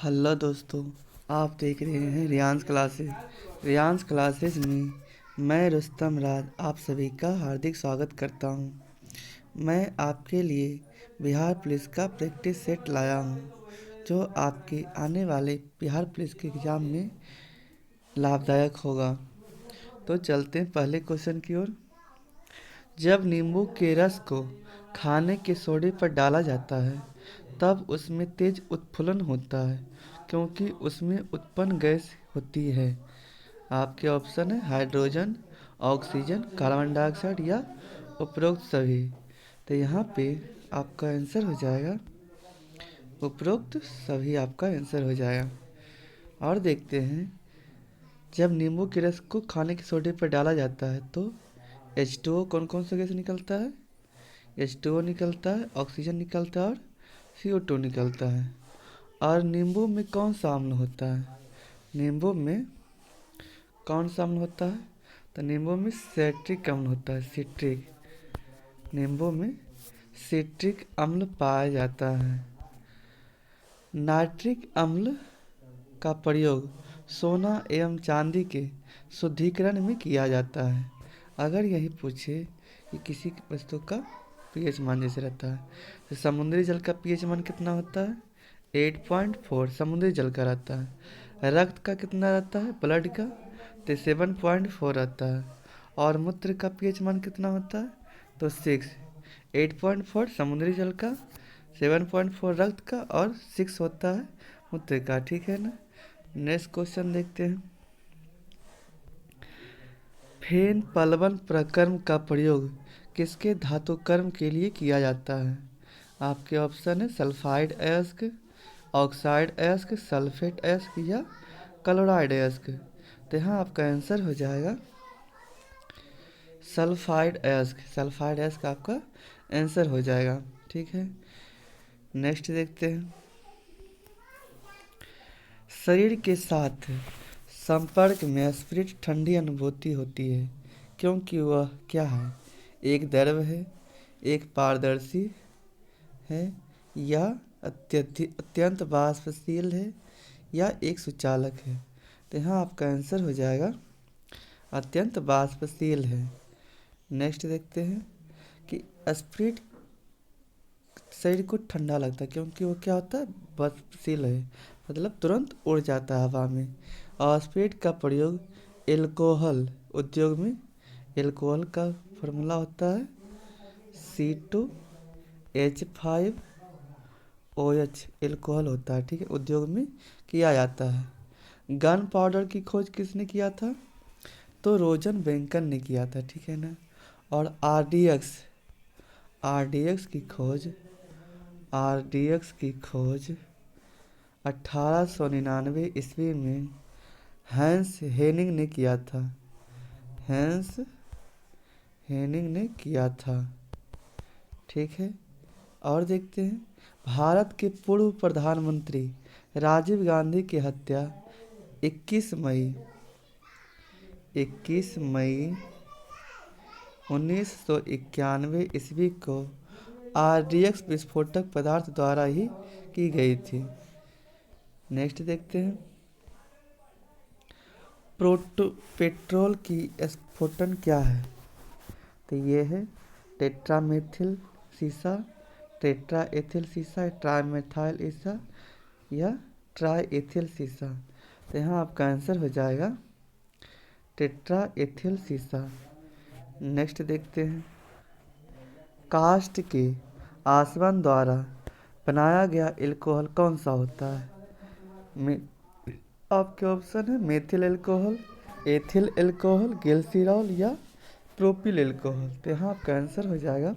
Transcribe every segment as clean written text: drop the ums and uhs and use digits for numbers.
Hello दोस्तों, आप देख रहे हैं रियांस क्लासेस में मैं रुस्तम राज आप सभी का हार्दिक स्वागत करता हूं। मैं आपके लिए बिहार पुलिस का प्रैक्टिस सेट लाया हूं, जो आपके आने वाले बिहार पुलिस के एग्ज़ाम में लाभदायक होगा। तो चलते हैं पहले क्वेश्चन की ओर। जब नींबू के रस को खाने के सोडे पर डाला जाता है, तब उसमें तेज उत्फुल्लन होता है, क्योंकि उसमें उत्पन्न गैस होती है। आपके ऑप्शन है हाइड्रोजन, ऑक्सीजन, कार्बन डाइऑक्साइड या उपरोक्त सभी। तो यहाँ पे आपका आंसर हो जाएगा उपरोक्त सभी, आपका आंसर हो जाएगा। और देखते हैं, जब नींबू के रस को खाने के सोडे पर डाला जाता है तो H2O कौन कौन सा गैस निकलता है? H2O निकलता है, ऑक्सीजन निकलता है और CO2 निकलता है। और नींबू में कौन सा अम्ल होता है? नींबू में कौन सा अम्ल होता है? तो नींबू में सिट्रिक अम्ल होता है, सिट्रिक। नींबू में सिट्रिक अम्ल पाया जाता है। नाइट्रिक अम्ल का प्रयोग सोना एवं चांदी के शुद्धिकरण में किया जाता है। अगर यही पूछे कि किसी वस्तु का पीएच मान जैसे रहता है, तो समुद्री जल का पीएच मान कितना होता है? 8.4 समुद्री जल का रहता है। रक्त का कितना रहता है, ब्लड का? तो 7.4 रहता है। और मूत्र का पीएच मान कितना होता है? तो 6। 8.4 समुद्री जल का, 7.4 रक्त का और 6 होता है मूत्र का। ठीक है ना। नेक्स्ट क्वेश्चन देखते हैं। फेन प्लवन प्रक्रम का प्रयोग किसके धातुकर्म के लिए किया जाता है? आपके ऑप्शन है सल्फाइड अयस्क, ऑक्साइड अयस्क, सल्फेट अयस्क या क्लोराइड अयस्क। तो यहाँ आपका आंसर हो जाएगा सल्फाइड अयस्क। सल्फाइड अयस्क आपका आंसर हो जाएगा। ठीक है। नेक्स्ट देखते हैं। शरीर के साथ संपर्क में स्पिरिट ठंडी अनुभूति होती है, क्योंकि वह क्या है? एक द्रव है, एक पारदर्शी है, या अत्यंत वाष्पशील है, या एक सुचालक है। तो यहाँ आपका आंसर हो जाएगा अत्यंत वाष्पशील है। नेक्स्ट देखते हैं कि स्पिरिट शरीर को ठंडा लगता है, क्योंकि वो क्या होता है? वाष्पशील है, मतलब तुरंत उड़ जाता है हवा में। और स्पिरिट का प्रयोग एल्कोहल उद्योग में, एल्कोहल का फॉर्मूला होता है C2H5OH, एल्कोहल होता है। ठीक है, उद्योग में किया जाता है। गन पाउडर की खोज किसने किया था? तो रोजन बेंकन ने किया था। ठीक है ना। और आरडीएक्स की खोज 1899 ईस्वी में हैंस हेनिंग ने किया था। हैंस हेनिंग ने किया था। ठीक है। और देखते हैं, भारत के पूर्व प्रधानमंत्री राजीव गांधी की हत्या 21 मई 1991 ईस्वी को आरडीएक्स विस्फोटक पदार्थ द्वारा ही की गई थी। नेक्स्ट देखते हैं, पेट्रोल की स्फोटन क्या है? तो ये है टेट्रामेथिल सीसा, टेट्रा एथिल सीसा, ट्राइमेथाइल ईसा या ट्राई एथिल सीसा। तो यहाँ आपका आंसर हो जाएगा टेट्रा एथिल सीसा। नेक्स्ट देखते हैं, काष्ठ के आसवन द्वारा बनाया गया एल्कोहल कौन सा होता है? आपके ऑप्शन है methyl alcohol, ethyl alcohol, glycerol या प्रोपिल एल्कोहल। तो यहाँ आपका आंसर हो जाएगा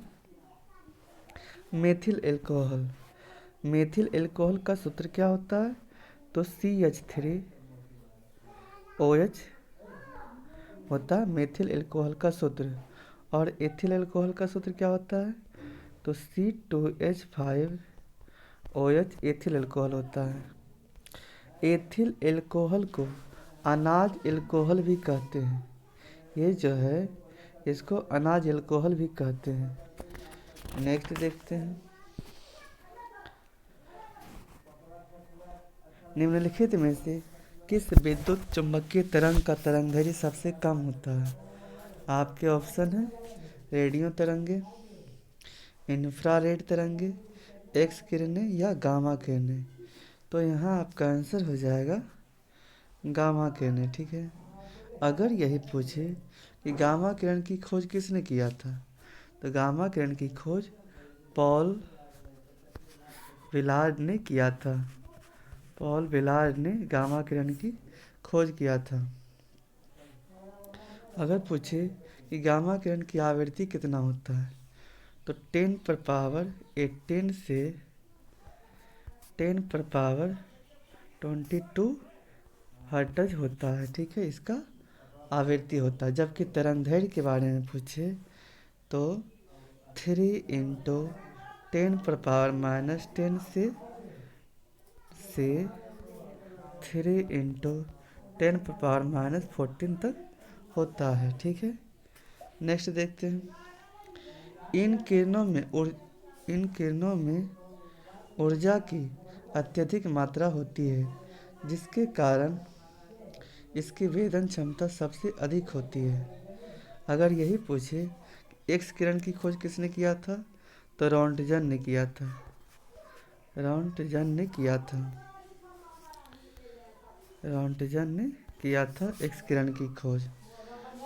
मेथिल एल्कोहल। मेथिल एल्कोहल का सूत्र क्या होता है? तो CH3OH होता है मेथिल एल्कोहल का सूत्र। और एथिल एल्कोहल का सूत्र क्या होता है? तो C2H5OH एथिल एल्कोहल होता है। एथिल एल्कोहल को अनाज एल्कोहल भी कहते हैं। ये जो है, इसको अनाज एल्कोहल भी कहते हैं। नेक्स्ट देखते हैं, निम्नलिखित में से किस विद्युत चुम्बकीय तरंग का तरंगदैर्घ्य सबसे कम होता है? आपके ऑप्शन है रेडियो तरंगे, इंफ्रारेड तरंगे, एक्स किरणें या गामा किरणें। तो यहाँ आपका आंसर हो जाएगा गामा किरणें। ठीक है। अगर यही पूछे कि गामा किरण की खोज किसने किया था, तो गामा किरण की खोज पॉल विलार्ड ने किया था। पॉल विलार्ड ने गामा किरण की खोज किया था। अगर पूछे कि गामा किरण की आवृत्ति कितना होता है, तो 10⁻18 से 10⁻22 हर्ट्ज होता है। ठीक है, इसका आवृत्ति होता है। जबकि तरंगदैर्घ्य के बारे में पूछे तो 3 × 10⁻⁻10 से 3 × 10⁻14 तक होता है। ठीक है। नेक्स्ट देखते हैं। इन किरणों में ऊर्जा की अत्यधिक मात्रा होती है, जिसके कारण इसकी वेदन क्षमता सबसे अधिक होती है। अगर यही पूछे एक्स किरण की खोज किसने किया था, तो रॉन्टजन ने किया था। रॉन्टजन ने किया था एक्स किरण की खोज।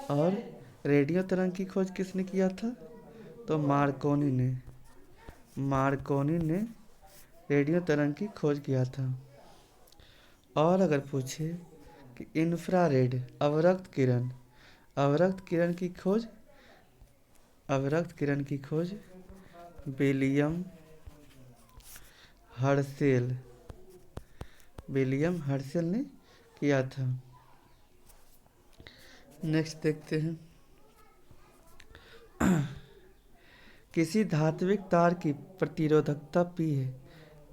और रेडियो तरंग की खोज किसने किया था, तो मार्कोनी ने रेडियो तरंग की खोज किया था। और अगर पूछे कि इंफ्रारेड अवरक्त किरण की खोज विलियम हर्शेल ने किया था। नेक्स्ट देखते हैं। किसी धात्विक तार की प्रतिरोधकता P है।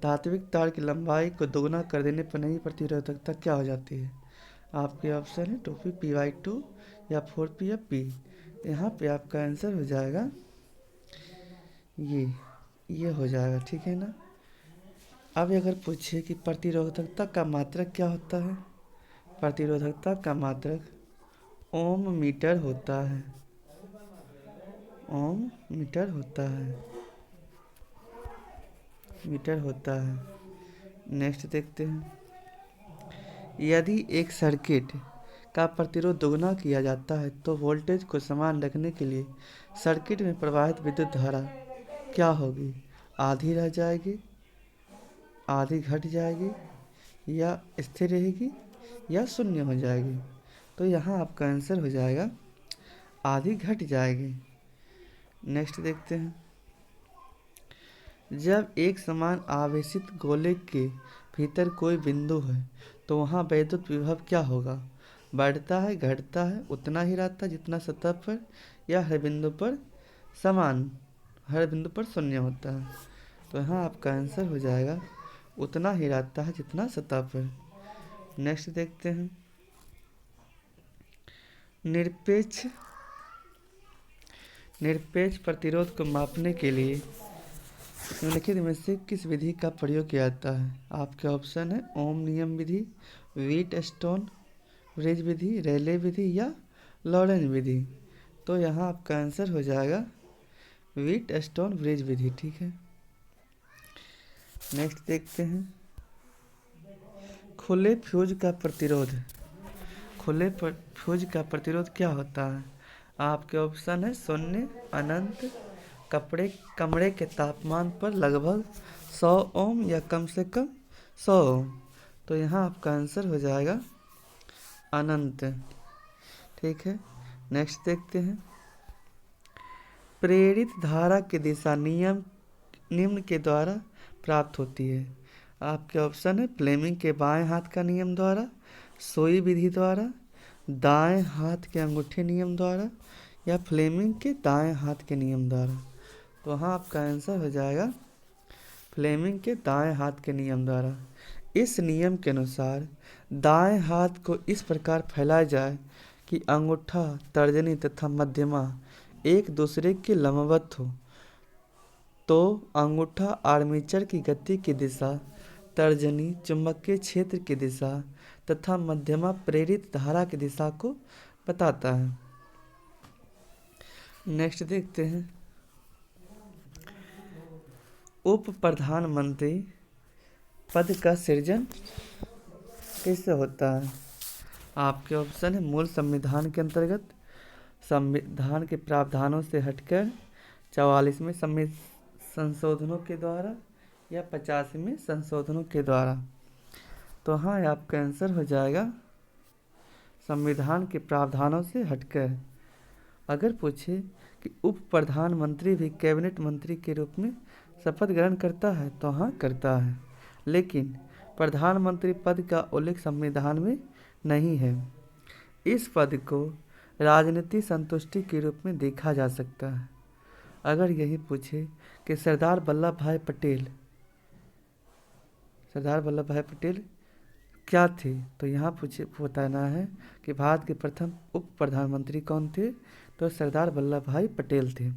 धात्विक तार की लंबाई को दोगुना कर देने पर नई प्रतिरोधकता क्या हो जाती है? आपके ऑप्शन है 2P P/2 या 4P या P। यहाँ पे आपका आंसर हो जाएगा ये हो जाएगा। ठीक है ना। अब अगर पूछे कि प्रतिरोधकता का मात्रक क्या होता है, प्रतिरोधकता का मात्रक ओम मीटर होता है। नेक्स्ट देखते हैं। यदि एक सर्किट का प्रतिरोध दोगुना किया जाता है तो वोल्टेज को समान रखने के लिए सर्किट में प्रवाहित विद्युत धारा क्या होगी? आधी रह जाएगी, आधी घट जाएगी, या स्थिर रहेगी, या शून्य हो जाएगी? तो यहाँ आपका आंसर हो जाएगा आधी घट जाएगी। नेक्स्ट देखते हैं। जब एक समान आवेशित गोले के भीतर कोई बिंदु है तो वहाँ वैद्युत विभव क्या होगा? बढ़ता है, घटता है, उतना ही रहता है जितना सतह पर, या हर बिंदु पर शून्य होता है? तो यहाँ आपका आंसर हो जाएगा उतना ही रहता है जितना सतह पर। नेक्स्ट देखते हैं। निरपेक्ष प्रतिरोध को मापने के लिए निम्नलिखित में से किस विधि का प्रयोग किया जाता है? आपके ऑप्शन है ओम नियम विधि, व्हीटस्टोन ब्रिज विधि, रेले विधि या लॉरेंज विधि। तो यहाँ आपका आंसर हो जाएगा व्हीटस्टोन ब्रिज विधि। ठीक है। नेक्स्ट देखते हैं। खुले फ्यूज का प्रतिरोध क्या होता है? आपके ऑप्शन है शून्य, अनंत, कमरे के तापमान पर लगभग 100 ओम या कम से कम 100 ओम। तो यहाँ आपका आंसर हो जाएगा अनंत। ठीक है। नेक्स्ट देखते हैं। प्रेरित धारा की दिशा निम्न के द्वारा प्राप्त होती है। आपके ऑप्शन है फ्लेमिंग के बाएं हाथ का नियम द्वारा, सोई विधि द्वारा, दाएं हाथ के अंगूठे नियम द्वारा, या फ्लेमिंग के दाएं हाथ के नियम द्वारा। तो हाँ, आपका आंसर हो जाएगा फ्लेमिंग के दाएं हाथ के नियम द्वारा। इस नियम के अनुसार दाएं हाथ को इस प्रकार फैलाया जाए कि अंगूठा, तर्जनी तथा मध्यमा एक दूसरे के लंबवत हो, तो अंगूठा आर्मेचर की गति की दिशा तर्जनी चुंबकीय क्षेत्र की दिशा तथा मध्यमा प्रेरित धारा की दिशा को बताता है। नेक्स्ट देखते हैं, उप प्रधानमंत्री पद का सृजन कैसे होता है। आपके ऑप्शन है, मूल संविधान के अंतर्गत, संविधान के प्रावधानों से हटकर, 44वें संशोधनों के द्वारा, या 85वें संशोधनों के द्वारा। तो हाँ, आपका आंसर हो जाएगा संविधान के प्रावधानों से हटकर। अगर पूछे कि उप प्रधानमंत्री भी कैबिनेट मंत्री के रूप में शपथ ग्रहण करता है, तो हाँ करता है, लेकिन प्रधानमंत्री पद का उल्लेख संविधान में नहीं है। इस पद को राजनीतिक संतुष्टि के रूप में देखा जा सकता है। अगर यही पूछे कि सरदार वल्लभ भाई पटेल क्या थे, तो यहाँ बताना है कि भारत के प्रथम उप प्रधानमंत्री कौन थे, तो सरदार वल्लभ भाई पटेल थे।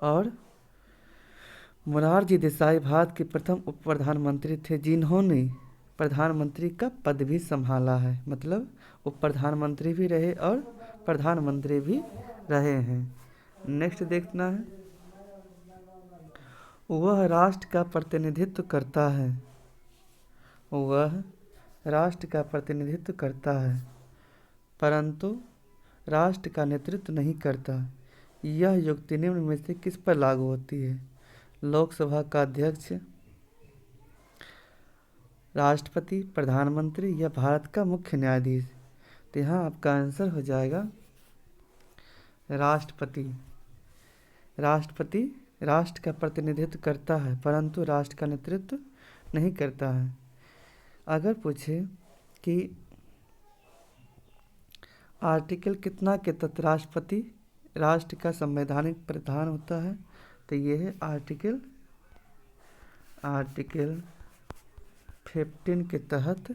और मोरारजी देसाई भारत के प्रथम उप प्रधानमंत्री थे जिन्होंने प्रधानमंत्री का पद भी संभाला है, मतलब उप प्रधानमंत्री भी रहे और प्रधानमंत्री भी रहे हैं। नेक्स्ट देखना है, वह राष्ट्र का प्रतिनिधित्व करता है। वह राष्ट्र का प्रतिनिधित्व करता है परंतु राष्ट्र का नेतृत्व नहीं करता। यह युक्ति निम्न में से किस पर लागू होती है। लोकसभा का अध्यक्ष, राष्ट्रपति, प्रधानमंत्री या भारत का मुख्य न्यायाधीश। तो यहाँ आपका आंसर हो जाएगा राष्ट्रपति। राष्ट्रपति राष्ट्र का प्रतिनिधित्व करता है परंतु राष्ट्र का नेतृत्व नहीं करता है। अगर पूछे कि आर्टिकल कितना के तहत राष्ट्रपति राष्ट्र का संवैधानिक प्रधान होता है, तो ये है आर्टिकल 15 के तहत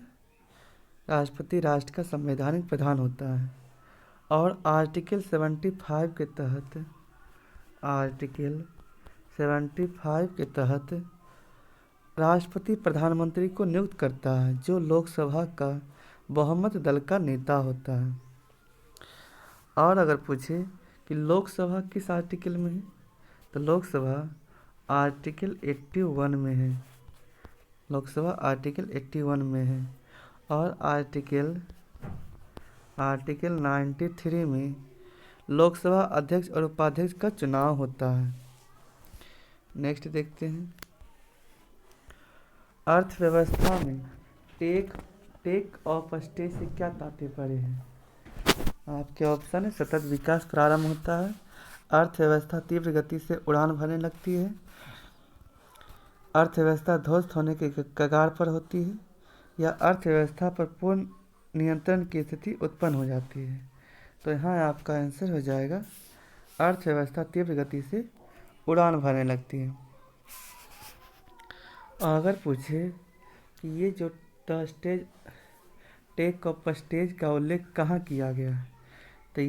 राष्ट्रपति राष्ट्र का संवैधानिक प्रधान होता है। और आर्टिकल 75 के तहत राष्ट्रपति प्रधानमंत्री को नियुक्त करता है जो लोकसभा का बहुमत दल का नेता होता है। और अगर पूछे कि लोकसभा किस आर्टिकल में है, तो लोकसभा आर्टिकल 81 में है। लोकसभा आर्टिकल 81 में है। और आर्टिकल 93 में लोकसभा अध्यक्ष और उपाध्यक्ष का चुनाव होता है। नेक्स्ट देखते हैं, अर्थव्यवस्था में टेक ऑफ स्टेज से क्या तात्पर्य है। आपके ऑप्शन है, सतत विकास प्रारंभ होता है, अर्थव्यवस्था तीव्र गति से उड़ान भरने लगती है, अर्थव्यवस्था ध्वस्त होने के कगार पर होती है, या अर्थव्यवस्था पर पूर्ण नियंत्रण की स्थिति उत्पन्न हो जाती है। तो यहाँ आपका आंसर हो जाएगा अर्थव्यवस्था तीव्र गति से उड़ान भरने लगती है। अगर पूछे कि ये जो टेक ऑफ स्टेज का उल्लेख कहाँ किया गया है, तो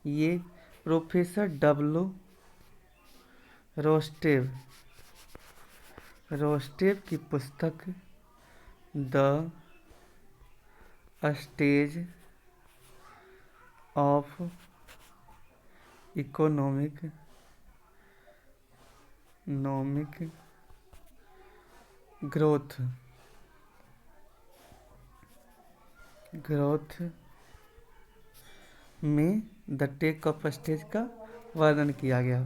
ये प्रोफेसर डब्ल्यू रोस्टेव की पुस्तक the stage of economic growth में द टेक ऑफ स्टेज का वर्णन किया गया।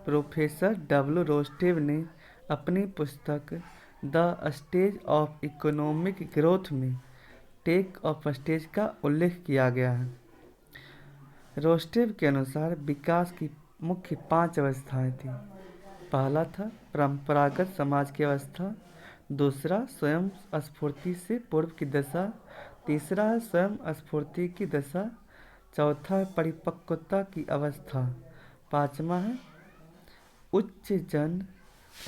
प्रोफेसर डब्ल्यू रोस्टेव ने अपनी पुस्तक the stage of economic growth में टेक ऑफ स्टेज का उल्लेख किया गया है। रोस्टेव के अनुसार विकास की मुख्य 5 अवस्थाएं थी। पहला था परंपरागत समाज की अवस्था, दूसरा स्वयं स्फूर्ति से पूर्व की दशा, तीसरा है स्वयं स्फूर्ति की दशा, चौथा है परिपक्वता की अवस्था, पांचवा है उच्च जन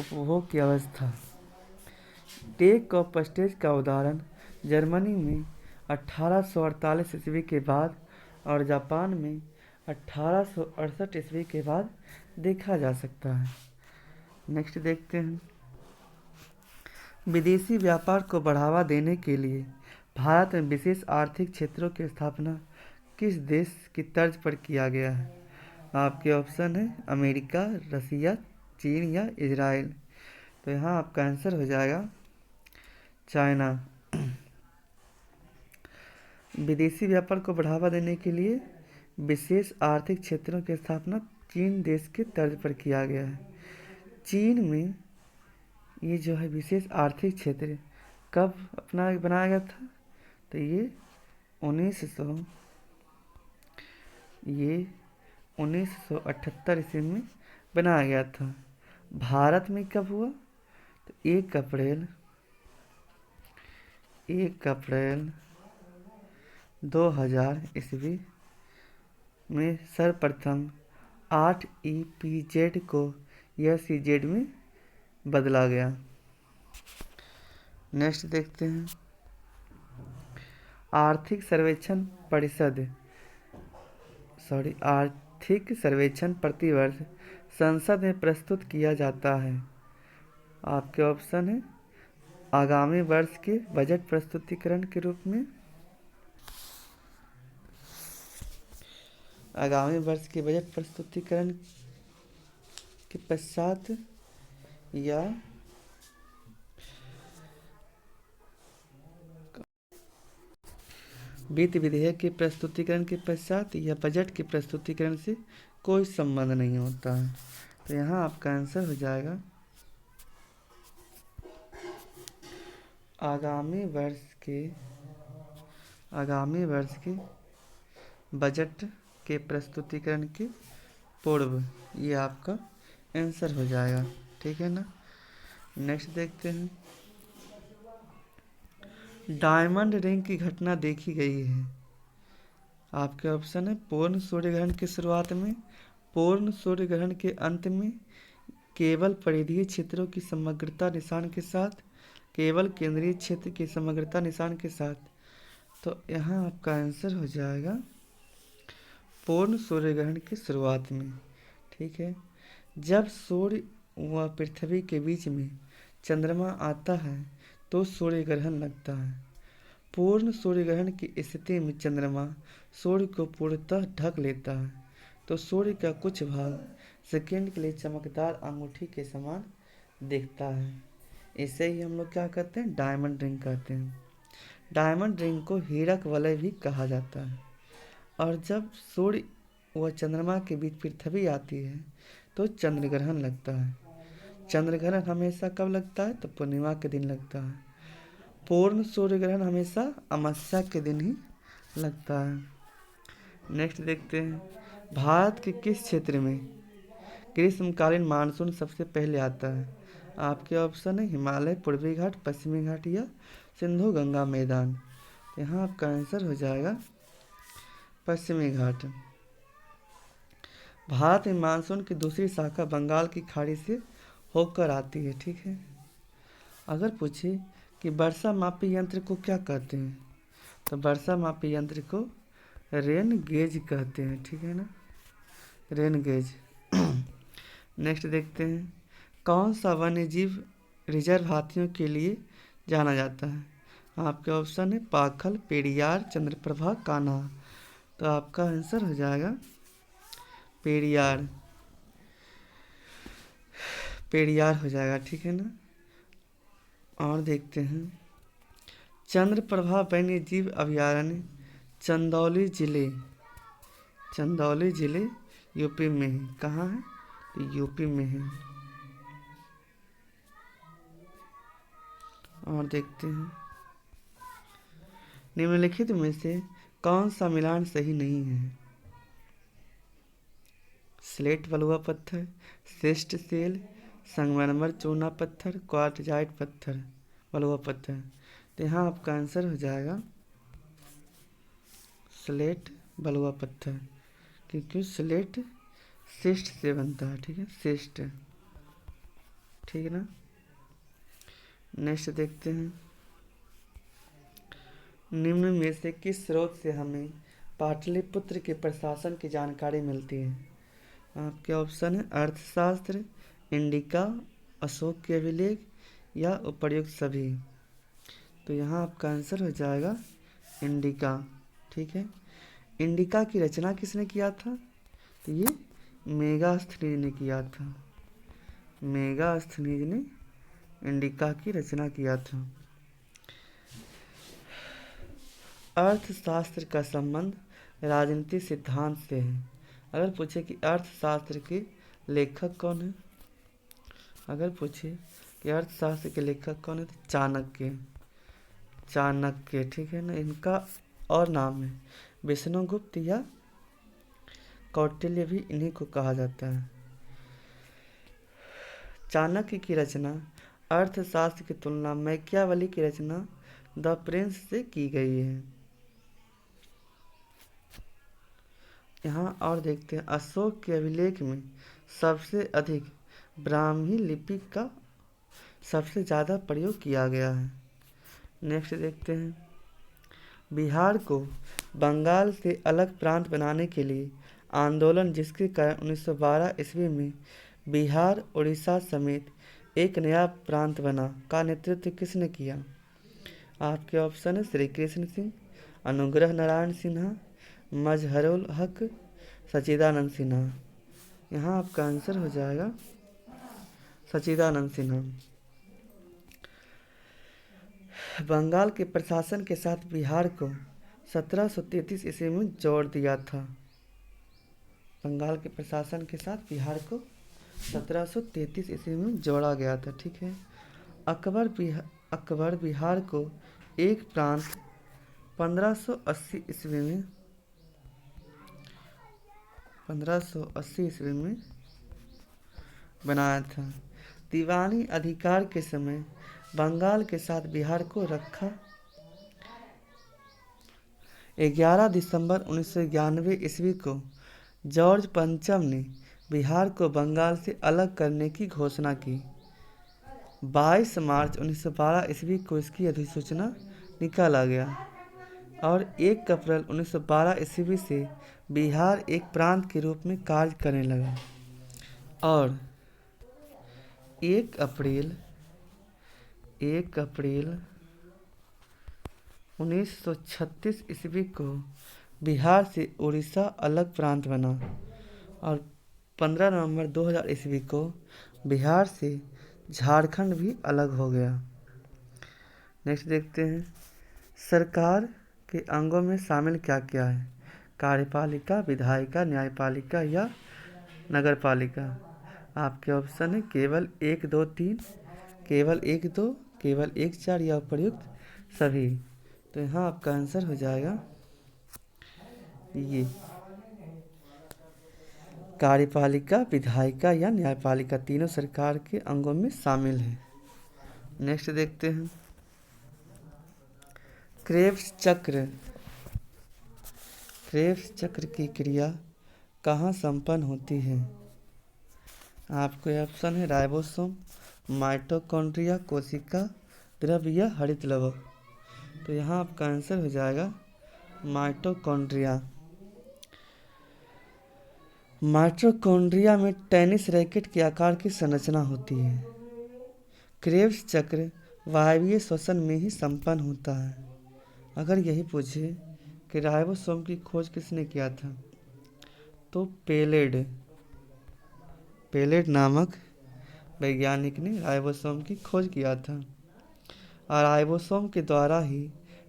उपभोग की अवस्था। टेक ऑफ स्टेज का उदाहरण जर्मनी में 1848 ईस्वी के बाद और जापान में 1868 ईस्वी के बाद देखा जा सकता है। नेक्स्ट देखते हैं, विदेशी व्यापार को बढ़ावा देने के लिए भारत में विशेष आर्थिक क्षेत्रों की स्थापना किस देश की तर्ज पर किया गया है? आपके ऑप्शन है अमेरिका, रसिया, चीन या इजराइल। तो यहाँ आपका आंसर हो जाएगा चाइना। विदेशी व्यापार को बढ़ावा देने के लिए विशेष आर्थिक क्षेत्रों की स्थापना चीन देश के तर्ज पर किया गया है। चीन में ये जो है विशेष आर्थिक क्षेत्र कब अपना बनाया गया था? तो ये 1978 ईस्वी में बनाया गया था। भारत में कब हुआ? तो 1 अप्रैल 2000 ईस्वी में सर्वप्रथम 8 EPZ को SEZ में बदला गया। नेक्स्ट देखते हैं, आर्थिक सर्वेक्षण प्रतिवर्ष संसद में प्रस्तुत किया जाता है। आपके ऑप्शन है आगामी वर्ष के बजट प्रस्तुतिकरण के रूप में, आगामी वर्ष के बजट प्रस्तुतिकरण के पश्चात या वित्त विधेयक के प्रस्तुतिकरण के पश्चात या बजट के प्रस्तुतिकरण से कोई संबंध नहीं होता है। तो यहाँ आपका आंसर हो जाएगा आगामी वर्ष के बजट के प्रस्तुतिकरण के पूर्व, ये आपका आंसर हो जाएगा। ठीक है ना। नेक्स्ट देखते हैं, डायमंड रिंग की घटना देखी गई है। आपके ऑप्शन है पूर्ण सूर्य ग्रहण की शुरुआत में, पूर्ण सूर्य ग्रहण के अंत में, केवल परिधीय क्षेत्रों की समग्रता निशान के साथ, केवल केंद्रीय क्षेत्र की समग्रता निशान के साथ। तो यहाँ आपका आंसर हो जाएगा पूर्ण सूर्य ग्रहण की शुरुआत में। ठीक है। जब सूर्य व पृथ्वी के बीच में चंद्रमा आता है तो सूर्य ग्रहण लगता है। पूर्ण सूर्य ग्रहण की स्थिति में चंद्रमा सूर्य को पूर्णतः ढक लेता है तो सूर्य का कुछ भाग सेकंड के लिए चमकदार अंगूठी के समान दिखता है। इसे ही हम लोग क्या कहते हैं? डायमंड रिंग कहते हैं। डायमंड रिंग को हीरक वलय भी कहा जाता है। और जब सूर्य व चंद्रमा के बीच पृथ्वी आती है तो चंद्र ग्रहण लगता है। चंद्र ग्रहण हमेशा कब लगता है? तो पूर्णिमा के दिन लगता है। पूर्ण सूर्य ग्रहण हमेशा अमावस्या के दिन ही लगता है। नेक्स्ट देखते हैं, भारत के किस क्षेत्र में ग्रीष्मकालीन मानसून सबसे पहले आता है? आपके ऑप्शन है हिमालय, पूर्वी घाट, पश्चिमी घाट या सिंधु गंगा मैदान। यहाँ आपका आंसर हो जाएगा पश्चिमी घाट। भारत में मानसून की दूसरी शाखा बंगाल की खाड़ी से होकर आती है। ठीक है। अगर पूछे कि वर्षा मापी यंत्र को क्या कहते हैं? तो वर्षा मापी यंत्र को रेन गेज कहते हैं। ठीक है ना, रेन गेज। नेक्स्ट देखते हैं, कौन सा वन्य जीव रिजर्व हाथियों के लिए जाना जाता है? आपके ऑप्शन है पाखल, पेरियार, चंद्रप्रभा, कान्हा। तो आपका आंसर हो जाएगा पेरियार। पेरियार हो जाएगा। ठीक है ना। और देखते हैं, चंद्रप्रभा वन्य जीव अभयारण्य चंदौली जिले यूपी में है। कहाँ है? तो यूपी में है। और देखते हैं, निम्नलिखित में से कौन सा मिलान सही नहीं है? स्लेट बलुआ पत्थर, शिष्ट सेल, संगमरमर चूना पत्थर, क्वार्टजाइट पत्थर बलुआ पत्थर। तो यहाँ आपका आंसर हो जाएगा स्लेट बलुआ पत्थर, क्योंकि स्लेट शिष्ट से बनता है। ठीक है, शिष्ट। ठीक है ना। नेक्स्ट देखते हैं, निम्न में से किस स्रोत से हमें पाटलिपुत्र के प्रशासन की जानकारी मिलती है? आपके ऑप्शन है अर्थशास्त्र, इंडिका, अशोक के अभिलेख या उपर्युक्त सभी। तो यहाँ आपका आंसर हो जाएगा इंडिका। ठीक है, इंडिका की रचना किसने किया था? तो ये मेगास्थनीज ने किया था। मेगास्थनीज ने इंडिका की रचना किया था। अर्थशास्त्र का संबंध राजनीतिक सिद्धांत से है। अगर पूछे कि अर्थशास्त्र के लेखक कौन है, अगर पूछे कि अर्थशास्त्र के लेखक कौन है, तो चाणक्य। चाणक्य, ठीक है ना। इनका और नाम है विष्णुगुप्त या कौटिल्य, भी इन्हीं को कहा जाता है। चाणक्य की रचना अर्थशास्त्र की तुलना मैकियावेली की रचना द प्रिंस से की गई है। यहाँ और देखते हैं, अशोक के अभिलेख में सबसे अधिक ब्राह्मी लिपि का सबसे ज़्यादा प्रयोग किया गया है। नेक्स्ट देखते हैं, बिहार को बंगाल से अलग प्रांत बनाने के लिए आंदोलन, जिसके कारण 1912 ईस्वी में बिहार उड़ीसा समेत एक नया प्रांत बना, का नेतृत्व किसने किया? आपके ऑप्शन है श्री कृष्ण सिंह, अनुग्रह नारायण सिन्हा, मजहरुल हक, सच्चिदानंद सिन्हा। यहाँ आपका आंसर हो जाएगा सच्चिदानंद सिन्हा। बंगाल के प्रशासन के साथ बिहार को 1733 ईस्वी में जोड़ दिया था। बंगाल के प्रशासन के साथ बिहार को 1733 ईस्वी में जोड़ा गया था। ठीक है, अकबर बिहार को एक प्रांत 1580 ईस्वी में बनाया था। दीवानी अधिकार के समय बंगाल के साथ बिहार को रखा। 11 दिसंबर 1991 ईस्वी को जॉर्ज पंचम ने बिहार को बंगाल से अलग करने की घोषणा की। 22 मार्च 1912 ईस्वी को इसकी अधिसूचना निकाला गया और 1 अप्रैल 1912 ईस्वी से बिहार एक प्रांत के रूप में कार्य करने लगा और 1 अप्रैल 1936 ईस्वी को बिहार से उड़ीसा अलग प्रांत बना और 15 नवंबर 2000 ईस्वी को बिहार से झारखंड भी अलग हो गया। नेक्स्ट देखते हैं, सरकार के अंगों में शामिल क्या क्या है? कार्यपालिका, विधायिका, न्यायपालिका या नगरपालिका। आपके ऑप्शन है केवल 1, 2, 3, केवल 1, 2, केवल 1, 4 या उपर्युक्त सभी। तो यहाँ आपका आंसर हो जाएगा ये कार्यपालिका, विधायिका या न्यायपालिका, तीनों सरकार के अंगों में शामिल है। नेक्स्ट देखते हैं, क्रेब्स चक्र की क्रिया कहाँ संपन्न होती है? आपको ऑप्शन है राइबोसोम, माइटोकॉन्ड्रिया, कोशिका द्रव्य या हरित लवक। तो यहाँ आपका आंसर हो जाएगा माइटोकॉन्ड्रिया। माइटोकॉन्ड्रिया में टेनिस रैकेट के आकार की संरचना होती है। क्रेब्स चक्र वायवीय श्वसन में ही संपन्न होता है। अगर यही पूछे कि राइबोसोम की खोज किसने किया था, तो पेलेड नामक वैज्ञानिक ने राइबोसोम की खोज किया था और राइबोसोम के द्वारा ही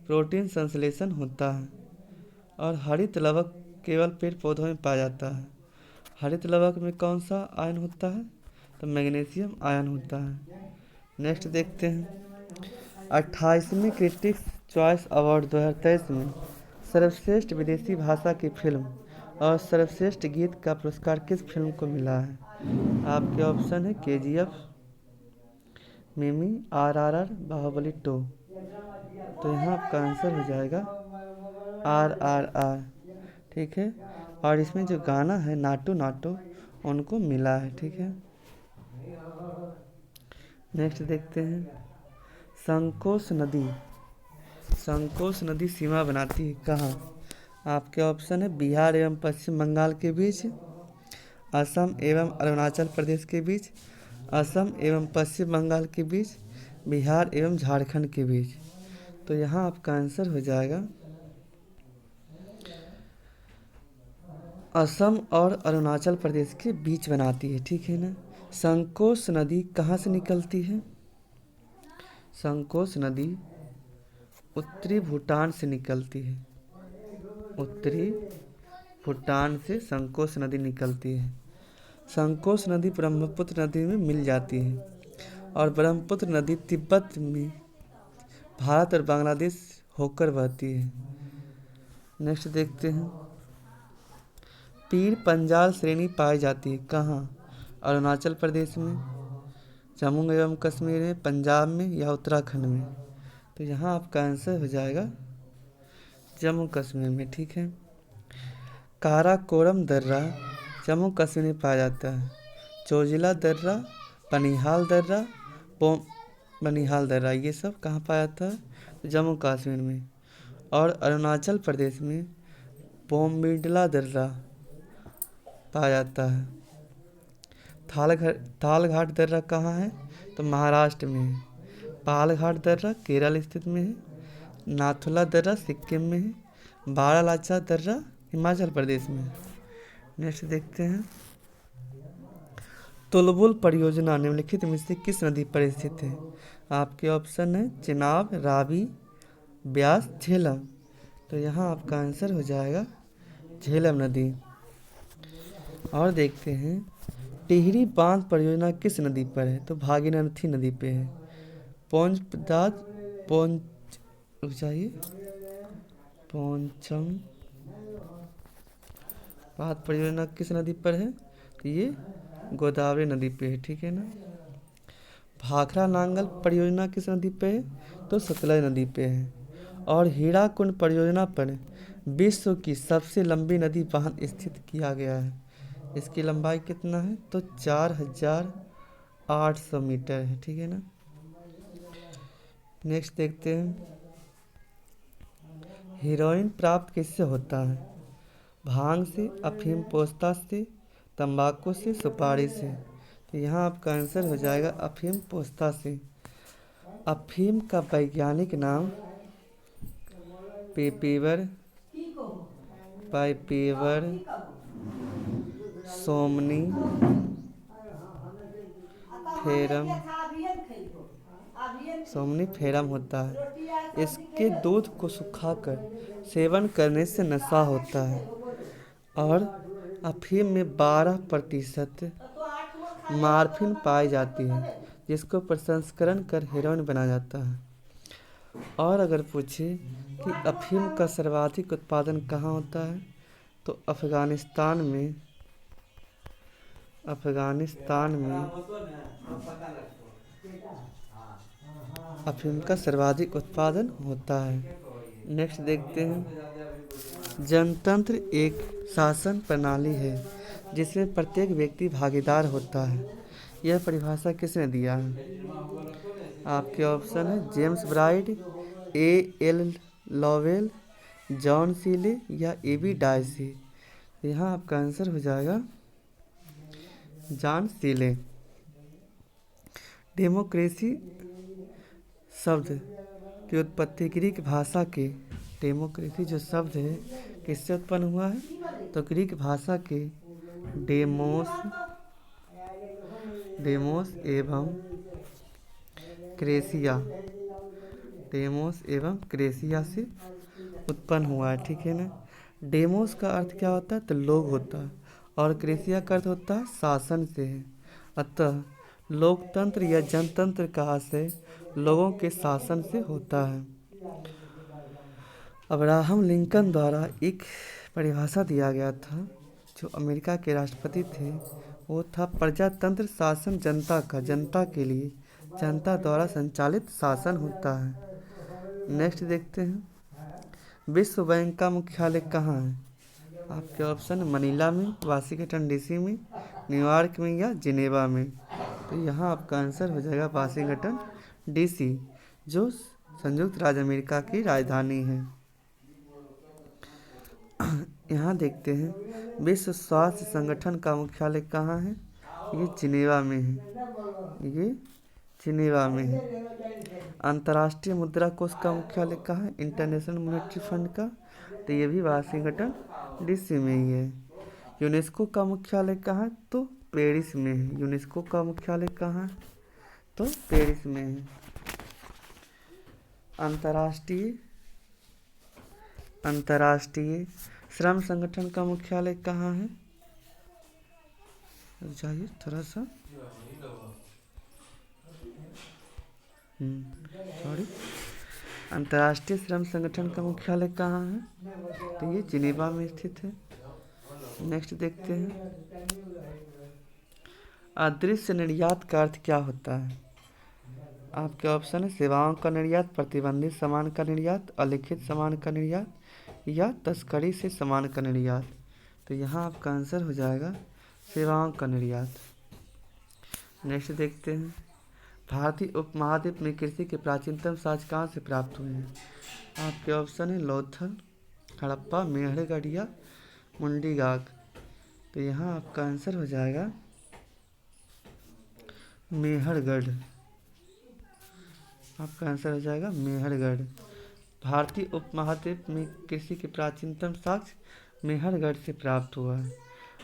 प्रोटीन संश्लेषण होता है और हरित लवक केवल पेड़ पौधों में पाया जाता है। हरित लवक में कौन सा आयन होता है? तो मैग्नीशियम आयन होता है। नेक्स्ट देखते हैं, 28वें क्रिटिक्स चॉइस अवार्ड 2023 में सर्वश्रेष्ठ विदेशी भाषा की फिल्म और सर्वश्रेष्ठ गीत का पुरस्कार किस फिल्म को मिला है? आपके ऑप्शन है KGF, मिमी, RRR, बाहुबली 2। तो यहाँ आपका आंसर हो जाएगा RRR। ठीक है, और इसमें जो गाना है नाटू नाटू उनको मिला है। ठीक है, नेक्स्ट देखते हैं, संकोश नदी सीमा बनाती है कहाँ? आपके ऑप्शन है बिहार एवं पश्चिम बंगाल के बीच, असम एवं अरुणाचल प्रदेश के बीच, असम एवं पश्चिम बंगाल के बीच, बिहार एवं झारखंड के बीच। तो यहाँ आपका आंसर हो जाएगा असम और अरुणाचल प्रदेश के बीच बनाती है, ठीक है ना। संकोश नदी कहाँ से निकलती है? संकोश नदी उत्तरी भूटान से निकलती है। उत्तरी भूटान से संकोश नदी निकलती है। संकोश नदी ब्रह्मपुत्र नदी में मिल जाती है और ब्रह्मपुत्र नदी तिब्बत में भारत और बांग्लादेश होकर बहती है। नेक्स्ट देखते हैं, पीर पंजाल श्रेणी पाई जाती है कहाँ? अरुणाचल प्रदेश में, जम्मू एवं कश्मीर में, पंजाब में या उत्तराखंड में। तो यहाँ आपका आंसर हो जाएगा जम्मू कश्मीर में, ठीक है। काराकोरम दर्रा जम्मू कश्मीर में पाया जाता है। चोजिला दर्रा, बनिहाल दर्रा, बनिहाल दर्रा, ये सब कहाँ पाया जाता है? तो जम्मू कश्मीर में। और अरुणाचल प्रदेश में बोमडिला दर्रा पाया जाता है। थालघाट दर्रा कहाँ है? तो महाराष्ट्र में है। पालघाट दर्रा केरल स्थित में है। नाथुला दर्रा सिक्किम में है। बारालाचा दर्रा हिमाचल प्रदेश में है। नेक्स्ट देखते हैं, तुलबुल परियोजना निम्नलिखित में से किस नदी पर स्थित है? आपके ऑप्शन है चिनाब, रावी, ब्यास, झेलम। तो यहाँ आपका आंसर हो जाएगा झेलम नदी। और देखते हैं, टिहरी बांध परियोजना किस नदी पर है? तो भागीरथी नदी पे है। पौंचम बांध परियोजना किस नदी पर है? तो ये गोदावरी नदी पे है, ठीक है ना। भाखड़ा नांगल परियोजना किस नदी पे है? तो सतलज नदी पे है। और हीराकुंड परियोजना पर विश्व की सबसे लंबी नदी बांध स्थित किया गया है। इसकी लंबाई कितना है? तो 4800 मीटर है, ठीक है ना। नेक्स्ट देखते हैं, हीरोइन प्राप्त किससे होता है? भांग से, अफीम पोस्ता से, तंबाकू से, सुपारी से। तो यहाँ आपका आंसर हो जाएगा अफीम पोस्ता से। अफीम का वैज्ञानिक नाम पेपेवर, पाइपेवर, सोमनी फेरम होता है। इसके दूध को सुखाकर सेवन करने से नशा होता है। और अफीम में 12% मार्फिन पाई जाती है, जिसको प्रसंस्करण कर हेरोइन बना जाता है। और अगर पूछे कि अफीम का सर्वाधिक उत्पादन कहाँ होता है? तो अफगानिस्तान में अफीम का सर्वाधिक उत्पादन होता है। नेक्स्ट देखते हैं, जनतंत्र एक शासन प्रणाली है जिसमें प्रत्येक व्यक्ति भागीदार होता है। यह परिभाषा किसने दिया है? आपके ऑप्शन है James Bryce, A.L. Lowell, John Seeley या A.B. डायसी। यहाँ आपका आंसर हो जाएगा जॉन सीले। डेमोक्रेसी शब्द की उत्पत्ति ग्रीक भाषा के, डेमोक्रेसी जो शब्द है किससे उत्पन्न हुआ है? तो ग्रीक भाषा के डेमोस एवं क्रेसिया से उत्पन्न हुआ है, ठीक है ना। डेमोस का अर्थ क्या होता है? तो लोग होता है। और क्रेसिया का अर्थ होता है शासन से है। अतः लोकतंत्र या जनतंत्र का आशय लोगों के शासन से होता है। अब्राहम लिंकन द्वारा एक परिभाषा दिया गया था, जो अमेरिका के राष्ट्रपति थे, वो था प्रजातंत्र शासन जनता के लिए जनता द्वारा संचालित शासन होता है। नेक्स्ट देखते हैं, विश्व बैंक का मुख्यालय कहाँ है? आपके ऑप्शन मनीला में, वाशिंगटन डीसी में, न्यूयॉर्क में या जिनेवा में। तो यहाँ आपका आंसर हो जाएगा वाशिंगटन डीसी, जो संयुक्त राज्य अमेरिका की राजधानी है। यहाँ देखते हैं, विश्व स्वास्थ्य संगठन का मुख्यालय कहाँ है? ये जिनेवा में है। ये जिनेवा में है। अंतर्राष्ट्रीय मुद्रा कोष का मुख्यालय कहाँ है? इंटरनेशनल मॉनेटरी फंड का, तो ये भी वाशिंगटन डीसी में ही है। यूनेस्को का मुख्यालय कहाँ है? तो पेरिस में है। यूनेस्को का मुख्यालय कहाँ है? तो पेरिस में है। अंतर्राष्ट्रीय श्रम संगठन का मुख्यालय कहाँ है? चाहिए थोड़ा सा सॉरी। अंतर्राष्ट्रीय श्रम संगठन का मुख्यालय कहाँ है? तो ये जिनेवा में स्थित है। नेक्स्ट देखते हैं, अदृश्य निर्यात का अर्थ क्या होता है? आपके ऑप्शन है सेवाओं का निर्यात, प्रतिबंधित सामान का निर्यात, अलिखित सामान का निर्यात या तस्करी से सामान का निर्यात। तो यहाँ आपका आंसर हो जाएगा सेवाओं का निर्यात। नेक्स्ट देखते हैं, भारतीय उपमहाद्वीप में कृषि के प्राचीनतम साक्ष्य कहाँ से प्राप्त हुए हैं? आपके ऑप्शन है लोथल, हड़प्पा, मेहरगढ़ या मुंडीगाग। तो यहाँ आपका आंसर हो जाएगा मेहरगढ़। आपका आंसर हो जाएगा मेहरगढ़। भारतीय उपमहाद्वीप में कृषि के प्राचीनतम साक्ष्य मेहरगढ़ से प्राप्त हुआ है।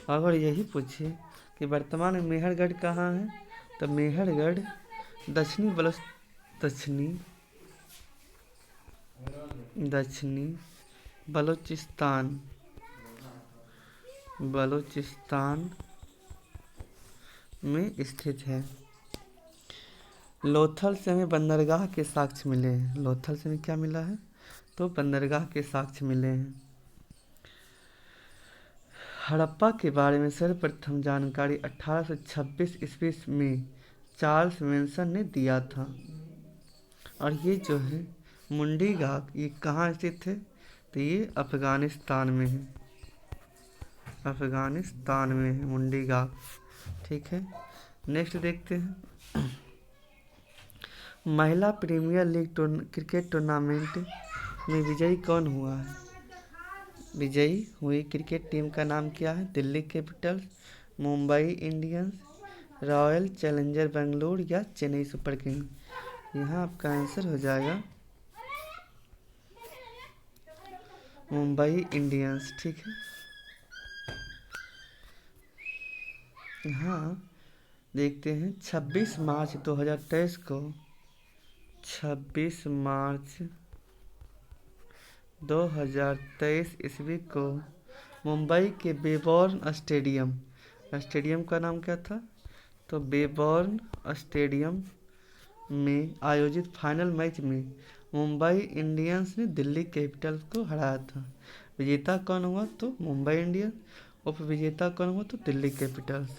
अगर यही पूछे कि वर्तमान में मेहरगढ़ कहाँ है, तो मेहरगढ़ दक्षिणी बलूचिस्तान में स्थित है। लोथल से हमें बंदरगाह के साक्ष्य मिले हैं। लोथल से हमें क्या मिला है? तो बंदरगाह के साक्ष्य मिले हैं। हड़प्पा के बारे में सर्वप्रथम जानकारी 1826 ईस्वी में चार्ल्स मैनसन ने दिया था। और ये जो है मुंडीगाग, ये कहाँ स्थित है? तो ये अफगानिस्तान में है। अफगानिस्तान में है मुंडीगाग। ठीक है, नेक्स्ट देखते हैं, महिला प्रीमियर लीग क्रिकेट टूर्नामेंट में विजयी कौन हुआ है? विजयी हुई क्रिकेट टीम का नाम क्या है? Delhi Capitals, Mumbai Indians, royal challenger Bengaluru या चेन्नई सुपर किंग। यहाँ आपका आंसर हो जाएगा मुंबई इंडियंस। ठीक है, यहाँ देखते हैं 26 मार्च 2023 को 26 मार्च 2023 ईस्वी को मुंबई के बेबॉर्न स्टेडियम का नाम क्या था? तो बेबॉर्न स्टेडियम में आयोजित फाइनल मैच में मुंबई इंडियंस ने दिल्ली कैपिटल्स को हराया था। विजेता कौन हुआ? तो मुंबई इंडियंस। उप विजेता कौन हुआ? तो दिल्ली कैपिटल्स।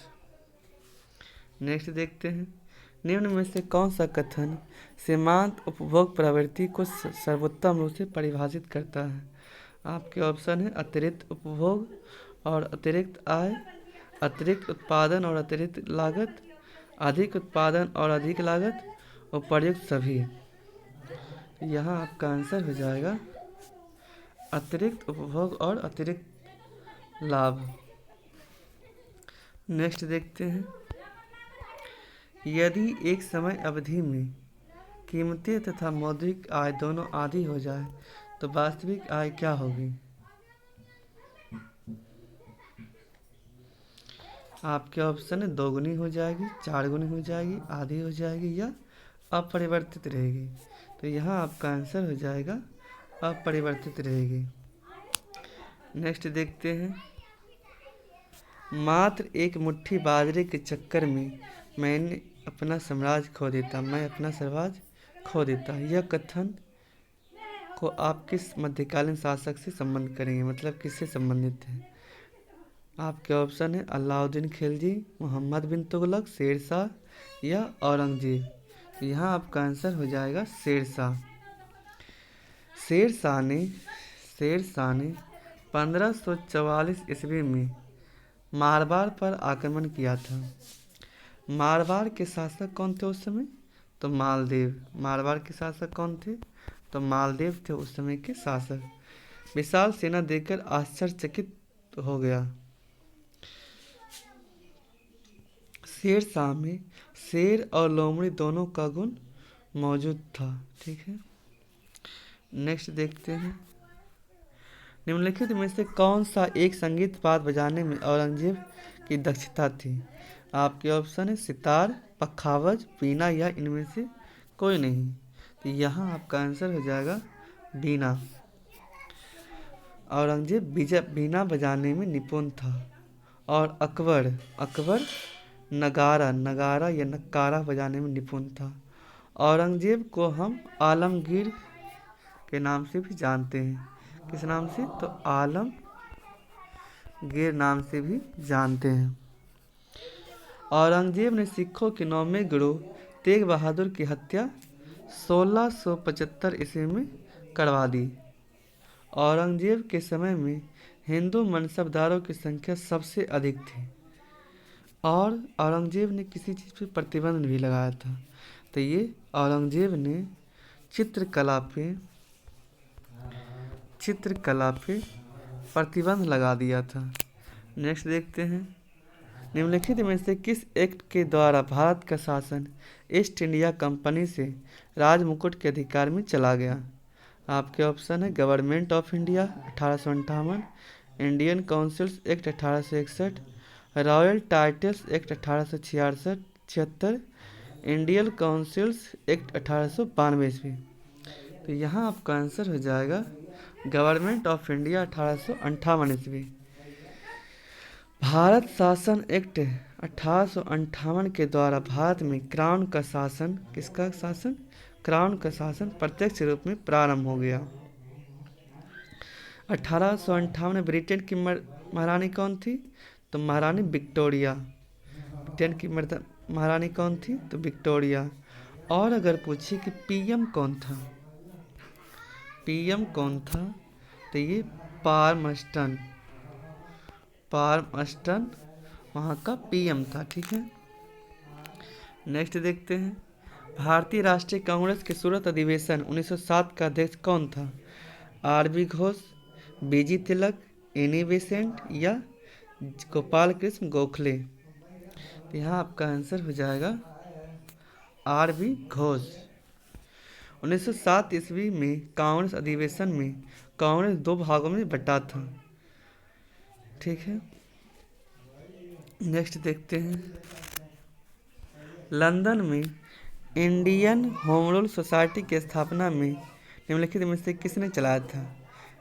नेक्स्ट देखते हैं, निम्न में से कौन सा कथन सीमांत उपभोग प्रवृत्ति को सर्वोत्तम रूप से परिभाषित करता है? आपके ऑप्शन है अतिरिक्त उपभोग और अतिरिक्त आय, अतिरिक्त उत्पादन और अतिरिक्त लागत, अधिक उत्पादन और अधिक लागत, उपर्युक्त सभी। यहाँ आपका आंसर हो जाएगा अतिरिक्त उपभोग और अतिरिक्त लाभ। नेक्स्ट देखते हैं, यदि एक समय अवधि में कीमतें तथा मौद्रिक आय दोनों आधी हो जाए तो वास्तविक आय क्या होगी? आपके ऑप्शन है 2 गुनी हो जाएगी, 4 गुनी हो जाएगी, आधी हो जाएगी या अपरिवर्तित रहेगी। तो यहाँ आपका आंसर हो जाएगा अपरिवर्तित रहेगी। नेक्स्ट देखते हैं, मात्र एक मुट्ठी बाजरे के चक्कर में मैं अपना साम्राज्य खो देता। यह कथन को आप किस मध्यकालीन शासक से संबंध करेंगे? मतलब किससे संबंधित है? आपके ऑप्शन है अलाउद्दीन खिलजी, मोहम्मद बिन तुगलक, शेरशाह या औरंगजेब। यहाँ आपका आंसर हो जाएगा शेरशाह। शेरशाह ने 1544 ईस्वी में मारवाड़ पर आक्रमण किया था। मारवाड़ के शासक कौन थे उस समय? तो मालदेव। मारवाड़ के शासक कौन थे? तो मालदेव थे उस समय के शासक। विशाल सेना देखकर आश्चर्यचकित हो गया। शेरशाह में शेर और लोमड़ी दोनों का गुण मौजूद था। ठीक है, नेक्स्ट देखते हैं। निम्नलिखित में से कौन सा एक संगीत वाद्य बजाने में औरंगजेब की दक्षता थी? आपके ऑप्शन है सितार, पखावज, वीणा या इनमें से कोई नहीं। तो यहाँ आपका आंसर हो जाएगा वीणा। औरंगजेब वीणा बजाने में निपुण था। और अकबर नगारा या नक्कारा बजाने में निपुण था। औरंगजेब को हम आलमगीर के नाम से भी जानते हैं। किस नाम से? तो आलमगीर नाम से भी जानते हैं। औरंगजेब ने सिखों के 9वें गुरु तेग बहादुर की हत्या 1675 ईस्वी में करवा दी। औरंगजेब के समय में हिंदू मनसबदारों की संख्या सबसे अधिक थी और औरंगजेब ने किसी चीज़ पर प्रतिबंध भी लगाया था। तो ये औरंगजेब ने चित्रकला पे प्रतिबंध लगा दिया था। नेक्स्ट देखते हैं। निम्नलिखित में से किस एक्ट के द्वारा भारत का शासन ईस्ट इंडिया कंपनी से राजमुकुट के अधिकार में चला गया? आपके ऑप्शन है government of India 1858, Indian councils act 1861, royal titles act 1876, Indian councils act 1892 ईस्वी। तो यहाँ आपका आंसर हो जाएगा गवर्नमेंट ऑफ इंडिया 1858 ईस्वी। भारत शासन एक्ट 1858 के द्वारा भारत में क्राउन का शासन, किसका शासन? क्राउन का शासन प्रत्यक्ष रूप में प्रारंभ हो गया। 1858 में ब्रिटेन की महारानी कौन थी? तो महारानी विक्टोरिया। ब्रिटेन की महारानी कौन थी? तो विक्टोरिया। और अगर पूछे कि पीएम कौन था, तो ये पार्मस्टन वहाँ का पीएम था। ठीक है, नेक्स्ट देखते हैं। भारतीय राष्ट्रीय कांग्रेस के सूरत अधिवेशन 1907 का अध्यक्ष कौन था? आर.बी. घोष, बीजी तिलक, एनी बेसेंट या गोपाल कृष्ण गोखले? तो यहाँ आपका आंसर हो जाएगा आर.बी. घोष। 1907 ईस्वी में कांग्रेस अधिवेशन में कांग्रेस 2 भागों में बटा था। ठीक है, नेक्स्ट देखते हैं। लंदन में इंडियन होम रूल सोसाइटी की स्थापना में निम्नलिखित में से किसने चलाया था?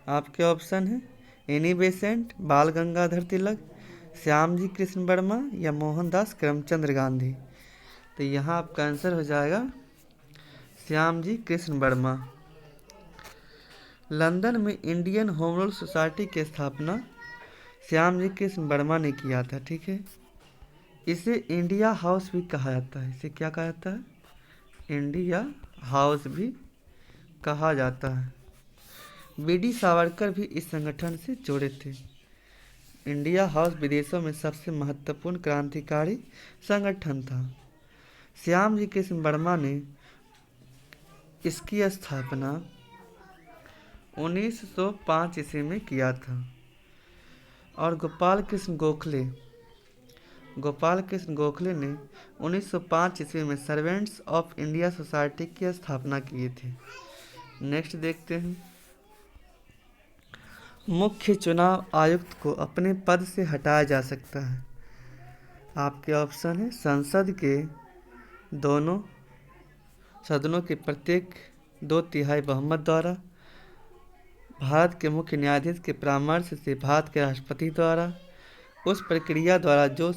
आपके ऑप्शन है एनी बेसेंट, बाल गंगाधर तिलक, श्यामजी कृष्ण वर्मा या मोहनदास करमचंद गांधी? तो यहाँ आपका आंसर हो जाएगा श्यामजी कृष्ण वर्मा। लंदन में इंडियन होम रूल सोसाइटी की स्थापना श्यामजी कृष्ण वर्मा ने किया था। ठीक है, इसे इंडिया हाउस भी कहा जाता है। इसे क्या कहा जाता है? इंडिया हाउस भी कहा जाता है। बीडी सावरकर भी इस संगठन से जुड़े थे। इंडिया हाउस विदेशों में सबसे महत्वपूर्ण क्रांतिकारी संगठन था। श्यामजी कृष्ण वर्मा ने इसकी स्थापना 1905 ईस्वी में किया था। और गोपाल कृष्ण गोखले ने 1905 ईस्वी में सर्वेंट्स ऑफ इंडिया सोसाइटी की स्थापना की थी। नेक्स्ट देखते हैं। मुख्य चुनाव आयुक्त को अपने पद से हटाया जा सकता है। आपके ऑप्शन है संसद के दोनों सदनों के प्रत्येक 2/3 बहुमत द्वारा, भारत के मुख्य न्यायाधीश के परामर्श से भारत के राष्ट्रपति द्वारा, उस प्रक्रिया द्वारा जो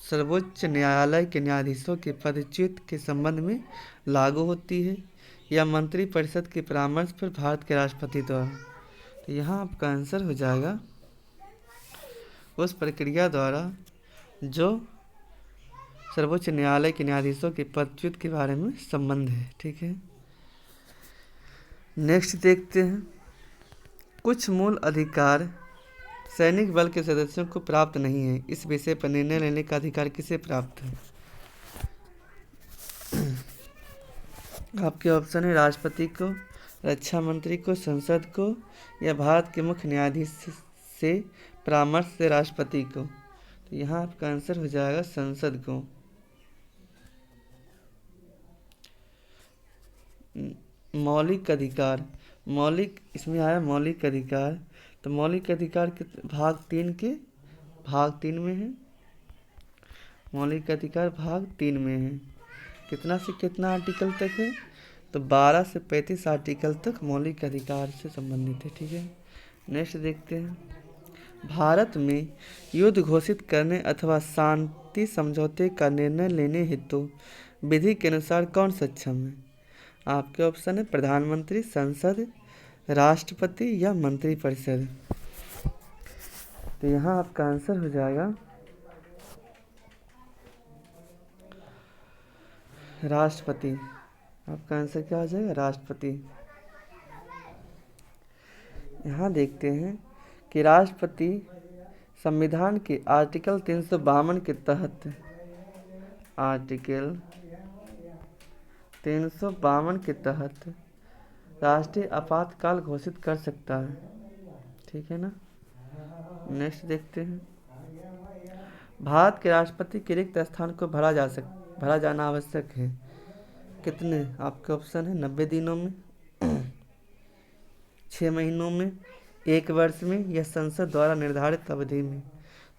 सर्वोच्च न्यायालय के न्यायाधीशों के पदच्युत के संबंध में लागू होती है, या मंत्रिपरिषद के परामर्श पर भारत के राष्ट्रपति द्वारा। तो यहाँ आपका आंसर हो जाएगा उस प्रक्रिया द्वारा जो सर्वोच्च न्यायालय के न्यायाधीशों के पदच्युत के बारे में संबंध है। ठीक है, नेक्स्ट देखते हैं। कुछ मूल अधिकार सैनिक बल के सदस्यों को प्राप्त नहीं है। इस विषय पर निर्णय लेने का अधिकार किसे प्राप्त है? आपके ऑप्शन है राष्ट्रपति को, रक्षा मंत्री को, संसद को या भारत के मुख्य न्यायाधीश से परामर्श से राष्ट्रपति को। तो यहाँ आपका आंसर हो जाएगा संसद को। मौलिक अधिकार, मौलिक इसमें आया मौलिक अधिकार, तो मौलिक अधिकार के भाग 3 में है। मौलिक अधिकार भाग 3 में है। कितना से कितना आर्टिकल तक है? तो 12 से 35 आर्टिकल तक मौलिक अधिकार से संबंधित है। ठीक है, नेक्स्ट देखते हैं। भारत में युद्ध घोषित करने अथवा शांति समझौते का निर्णय लेने हेतु विधि के अनुसार कौन सक्षम है? आपके ऑप्शन है प्रधानमंत्री, संसद, राष्ट्रपति या मंत्रिपरिषद। तो यहाँ आपका आंसर हो जाएगा राष्ट्रपति। आपका आंसर क्या हो जाएगा? राष्ट्रपति। यहाँ देखते हैं कि राष्ट्रपति संविधान के आर्टिकल 352 के तहत राष्ट्रीय आपातकाल घोषित कर सकता है। ठीक है ना। नेक्स्ट देखते हैं। भारत के राष्ट्रपति के रिक्त स्थान को भरा जाना आवश्यक है। कितने? आपके ऑप्शन है 90 दिनों में, 6 महीनों में, 1 वर्ष में या संसद द्वारा निर्धारित अवधि में।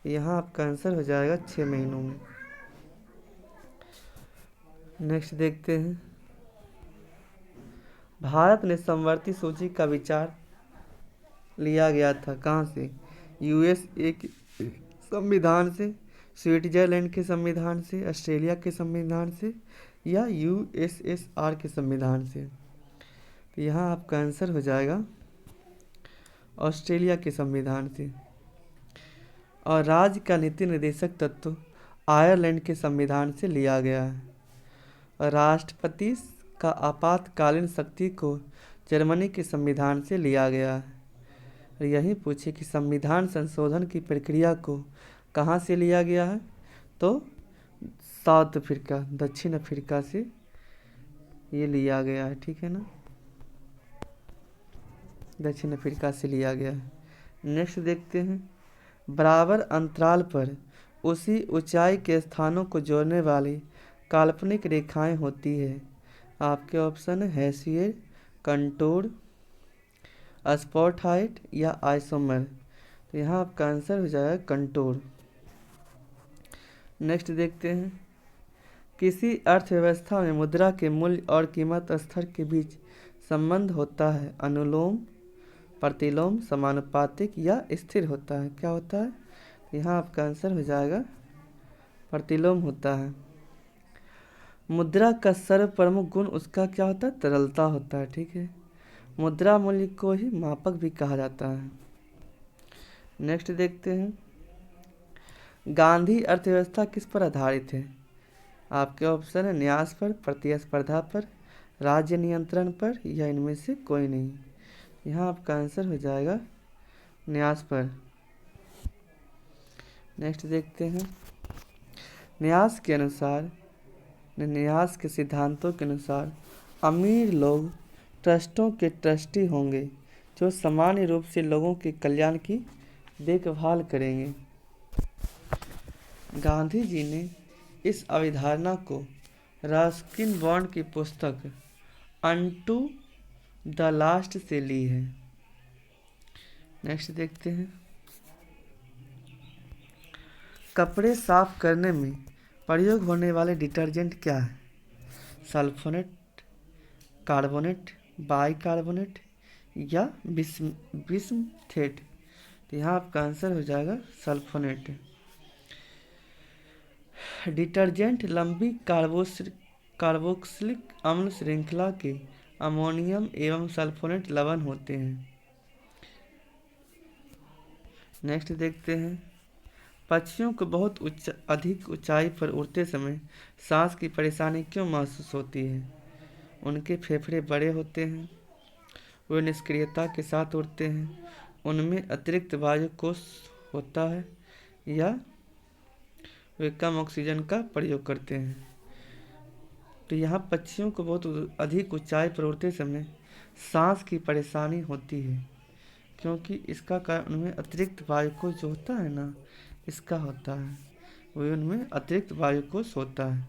यहाँ आपका आंसर हो जाएगा 6 महीनों में। नेक्स्ट देखते हैं। भारत ने समवर्ती सूची का विचार लिया गया था कहाँ से? यूएसए के संविधान से, स्विट्जरलैंड के संविधान से, ऑस्ट्रेलिया के संविधान से या यूएसएसआर के संविधान से। तो यहाँ आपका आंसर हो जाएगा ऑस्ट्रेलिया के संविधान से। और राज्य का नीति निर्देशक तत्व आयरलैंड के संविधान से लिया गया है। और राष्ट्रपति का आपातकालीन शक्ति को जर्मनी के संविधान से लिया गया है। और यही पूछे कि संविधान संशोधन की प्रक्रिया को कहाँ से लिया गया है? तो साउथ अफ्रीका, दक्षिण अफ्रीका से ये लिया गया है। ठीक है ना, दक्षिण अफ्रीका से लिया गया है। नेक्स्ट देखते हैं। बराबर अंतराल पर उसी ऊंचाई के स्थानों को जोड़ने वाली काल्पनिक रेखाएं होती है। आपके ऑप्शन है हेसियर, कंटूर, स्पॉट हाइट या आइसोमर। तो यहाँ आपका आंसर हो जाएगा कंटूर। नेक्स्ट देखते हैं। किसी अर्थव्यवस्था में मुद्रा के मूल्य और कीमत स्तर के बीच संबंध होता है? अनुलोम, प्रतिलोम, समानुपातिक या स्थिर होता है? क्या होता है? यहाँ आपका आंसर हो जाएगा प्रतिलोम होता है। मुद्रा का सर्व प्रमुख गुण उसका क्या होता है? तरलता होता है। ठीक है, मुद्रा मूल्य को ही मापक भी कहा जाता है। नेक्स्ट देखते हैं। गांधी अर्थव्यवस्था किस पर आधारित है? आपके ऑप्शन है न्यास पर, प्रतिस्पर्धा पर, राज्य नियंत्रण पर या इनमें से कोई नहीं। यहाँ आपका आंसर हो जाएगा न्यास पर। नेक्स्ट देखते हैं। न्यास के सिद्धांतों के अनुसार अमीर लोग ट्रस्टों के ट्रस्टी होंगे जो सामान्य रूप से लोगों के कल्याण की देखभाल करेंगे। गांधी जी ने इस अवधारणा को रस्किन बॉन्ड की पुस्तक अनटू द लास्ट से ली है। नेक्स्ट देखते हैं। कपड़े साफ करने में प्रयोग होने वाले डिटर्जेंट क्या है? सल्फोनेट, कार्बोनेट, बाइकार्बोनेट या बिस्मथेट। तो यहाँ आपका आंसर हो जाएगा सल्फोनेट। डिटर्जेंट लंबी कार्बोक्सिलिक अम्ल श्रृंखला के अमोनियम एवं सल्फोनेट लवण होते हैं। नेक्स्ट देखते हैं। पक्षियों को बहुत अधिक ऊंचाई पर उड़ते समय सांस की परेशानी क्यों महसूस होती है? उनके फेफड़े बड़े होते हैं, वे निष्क्रियता के साथ उड़ते हैं, उनमें अतिरिक्त वायु कोश होता है या वे कम ऑक्सीजन का प्रयोग करते हैं। तो यहाँ पक्षियों को बहुत अधिक ऊंचाई पर उड़ते समय सांस की परेशानी होती है, क्योंकि इसका कारण उनमें अतिरिक्त वायु कोश जो होता है ना, इसका होता है, वही उनमें अतिरिक्त वायु कोश होता है।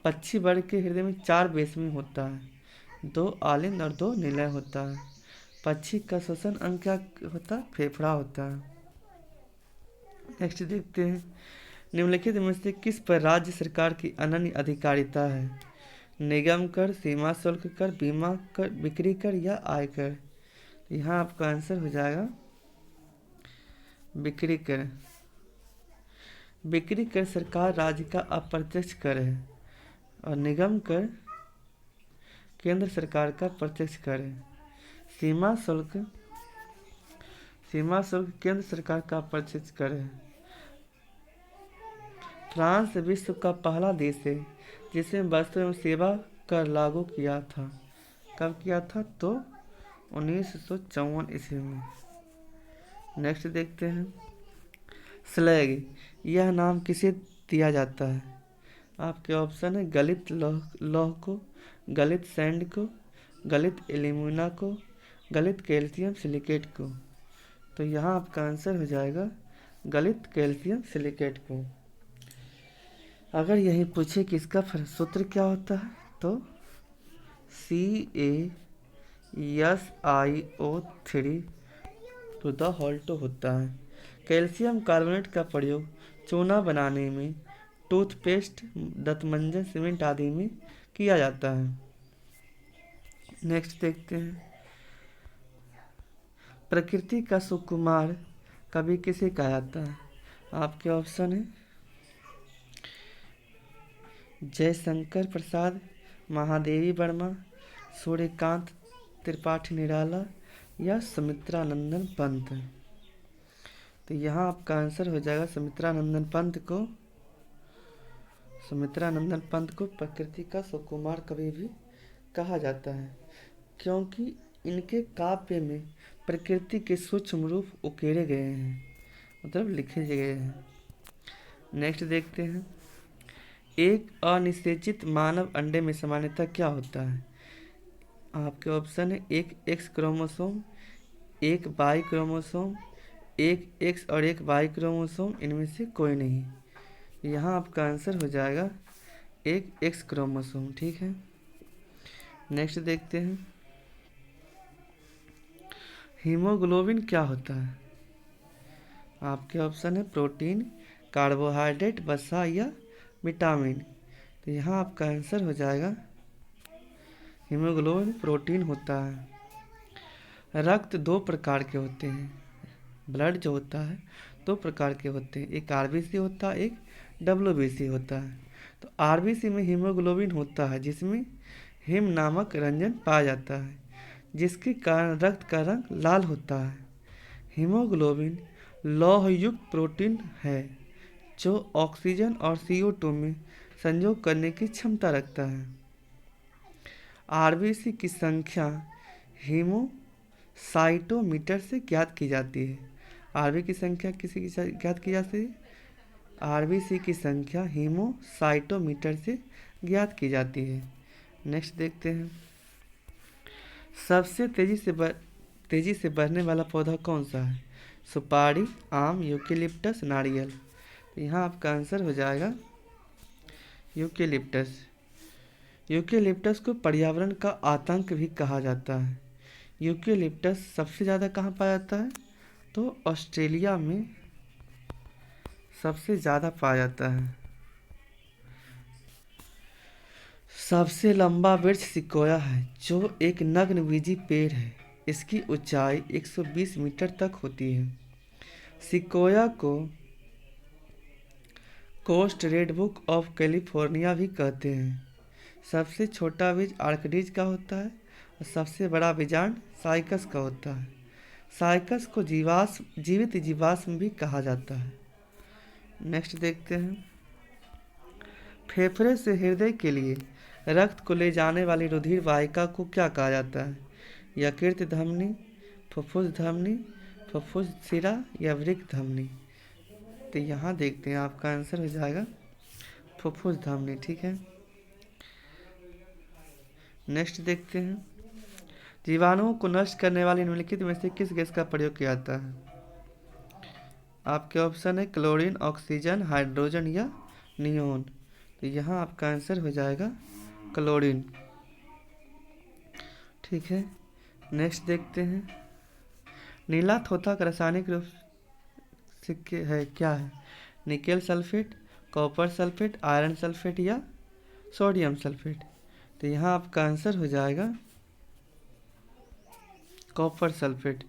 पक्षी वर्ग के हृदय में 4 बेसमें होता है, 2 आलिंद और 2 निलय होता है। पक्षी का श्वसन अंग क्या होता है? फेफड़ा होता है। नेक्स्ट देखते हैं, निम्नलिखित में से किस पर राज्य सरकार की अनन्य अधिकारिता है? निगम कर, सीमा शुल्क कर, बीमा कर, बिक्री कर या आयकर? यहाँ आपका आंसर हो जाएगा बिक्री कर। बिक्री कर सरकार राज्य का अप्रत्यक्ष कर है और निगम कर केंद्र सरकार का प्रत्यक्ष कर है। सीमा शुल्क केंद्र सरकार का प्रत्यक्ष कर है। फ्रांस विश्व का पहला देश है जिसने वस्तु एवं सेवा कर लागू किया था। कब किया था? तो 1954 ईस्वी में। नेक्स्ट देखते हैं, स्लैग यह नाम किसे दिया जाता है? आपके ऑप्शन है गलित लौह को, गलित सैंड को, गलित एल्यूमिना को, गलित कैल्शियम सिलिकेट को। तो यहाँ आपका आंसर हो जाएगा गलित कैल्शियम सिलिकेट को। अगर यही पूछे कि इसका सूत्र क्या होता है तो CaSiO3 टू द होल्टो होता है। कैल्शियम कार्बोनेट का प्रयोग चूना बनाने में, टूथपेस्ट, दंतमंजन, सीमेंट आदि में किया जाता है। नेक्स्ट देखते हैं, प्रकृति का सुकुमार कवि किसे कहा जाता है? आपके ऑप्शन है जयशंकर प्रसाद, महादेवी वर्मा, सूर्यकांत त्रिपाठी निराला या सुमित्रानंदन पंत। तो यहाँ आपका आंसर हो जाएगा सुमित्रानंदन पंत को प्रकृति का सुकुमार कवि भी कहा जाता है, क्योंकि इनके काव्य में प्रकृति के सूक्ष्म रूप उकेरे गए हैं, मतलब लिखे गए हैं। नेक्स्ट देखते हैं, एक अनिषेचित मानव अंडे में सामान्यतः क्या होता है? आपके ऑप्शन है एक एक्स क्रोमोसोम, एक वाई क्रोमोसोम, एक एक्स और एक वाई क्रोमोसोम, इनमें से कोई नहीं। यहाँ आपका आंसर हो जाएगा एक एक्स क्रोमोसोम। ठीक है, नेक्स्ट देखते हैं, हीमोग्लोबिन क्या होता है? आपके ऑप्शन है प्रोटीन, कार्बोहाइड्रेट, वसा या विटामिन। तो यहाँ आपका आंसर हो जाएगा हीमोग्लोबिन प्रोटीन होता है। रक्त 2 प्रकार के होते हैं, ब्लड जो होता है 2 प्रकार के होते हैं, एक आरबीसी होता है, एक डब्ल्यूबीसी होता है। तो आरबीसी में हीमोग्लोबिन होता है जिसमें हिम नामक रंजन पाया जाता है, जिसके कारण रक्त का रंग लाल होता है। हीमोग्लोबिन लौहयुक्त प्रोटीन है जो ऑक्सीजन और CO2 में संयोग करने की क्षमता रखता है। आरबीसी की संख्या हीमोसाइटोमीटर से ज्ञात की जाती है। आरबीसी की संख्या किसी की ज्ञात की जाती है? आरबीसी की संख्या हीमोसाइटोमीटर से ज्ञात की जाती है। नेक्स्ट देखते हैं, सबसे तेजी से बढ़ने वाला पौधा कौन सा है? सुपारी, आम, यूकेलिप्टस, नारियल। तो यहाँ आपका आंसर हो जाएगा यूकेलिप्टस। यूकेलिप्टस को पर्यावरण का आतंक भी कहा जाता है। यूकेलिप्टस सबसे ज़्यादा कहाँ पाया जाता है? तो ऑस्ट्रेलिया में सबसे ज़्यादा पाया जाता है। सबसे लंबा वृक्ष सिकोया है जो एक नग्नबीजी पेड़ है। इसकी ऊंचाई 120 मीटर तक होती है। सिकोया को कोस्ट रेडबुक ऑफ कैलिफोर्निया भी कहते हैं। सबसे छोटा बीज आर्कडिज का होता है और सबसे बड़ा बीजांड साइकस का होता है। साइकस को जीवित जीवाश्म भी कहा जाता है। नेक्स्ट देखते हैं, फेफड़े से हृदय के लिए रक्त को ले जाने वाली रुधिर वाहिका को क्या कहा जाता है? यकृत धमनी, फुफ्फुस धमनी, फुफ्फुस सिरा या वृक्क धमनी। तो यहाँ देखते हैं, आपका आंसर हो जाएगा फुफ्फुस धमनी। ठीक है, नेक्स्ट देखते हैं, जीवाणुओं को नष्ट करने वाली निम्नलिखित में से किस गैस का प्रयोग किया जाता है? आपके ऑप्शन है क्लोरीन, ऑक्सीजन, हाइड्रोजन या नियोन। तो यहाँ आपका आंसर हो जाएगा क्लोरीन। ठीक है, नेक्स्ट देखते हैं। नीला थोथा का रासायनिक रूप से क्या है? Nickel sulphate, copper sulphate, iron sulphate या सोडियम सल्फेट। तो यहाँ आपका आंसर हो जाएगा कॉपर सल्फेट।